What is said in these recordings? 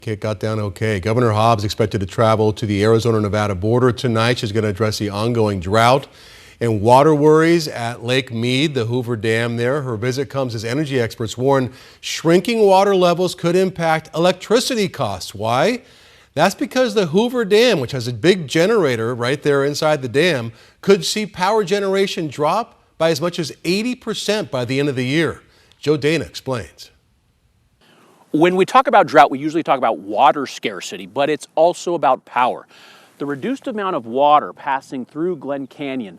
Kit got down okay. Governor Hobbs expected to travel to the Arizona-Nevada border tonight. She's going to address the ongoing drought and water worries at Lake Mead, the Hoover Dam there. Her visit comes as energy experts warn shrinking water levels could impact electricity costs. Why? That's because the Hoover Dam, which has a big generator right there inside the dam, could see power generation drop by as much as 80% by the end of the year. Joe Dana explains. When we talk about drought, we usually talk about water scarcity, but it's also about power. The reduced amount of water passing through Glen Canyon,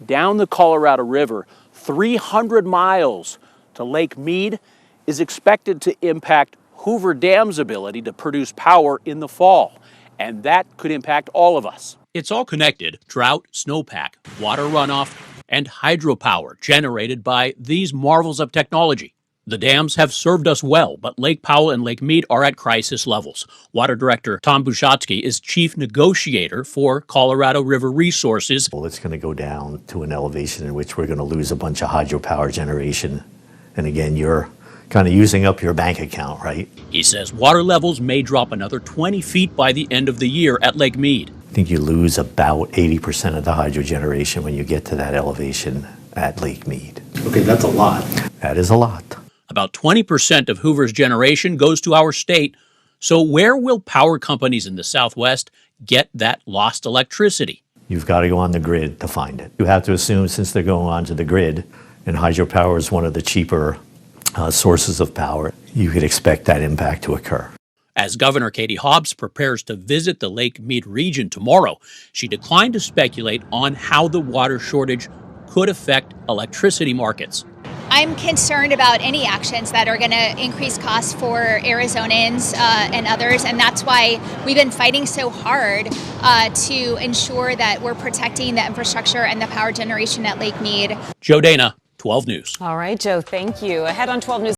down the Colorado River, 300 miles to Lake Mead, is expected to impact Hoover Dam's ability to produce power in the fall. And that could impact all of us. It's all connected: drought, snowpack, water runoff, and hydropower generated by these marvels of technology. The dams have served us well, but Lake Powell and Lake Mead are at crisis levels. Water Director Tom Bushatsky is chief negotiator for Colorado River Resources. Well, it's going to go down to an elevation in which we're going to lose a bunch of hydropower generation. And again, you're kind of using up your bank account, right? He says water levels may drop another 20 feet by the end of the year at Lake Mead. I think you lose about 80% of the hydro generation when you get to that elevation at Lake Mead. Okay, that's a lot. That is a lot. About 20% of Hoover's generation goes to our state. So where will power companies in the Southwest get that lost electricity? You've got to go on the grid to find it. You have to assume, since they're going onto the grid, and hydropower is one of the cheaper sources of power, you could expect that impact to occur. As Governor Katie Hobbs prepares to visit the Lake Mead region tomorrow, she declined to speculate on how the water shortage could affect electricity markets. I'm concerned about any actions that are going to increase costs for Arizonans and others, and that's why we've been fighting so hard to ensure that we're protecting the infrastructure and the power generation at Lake Mead. Joe Dana, 12 News. All right, Joe, thank you. Ahead on 12 News.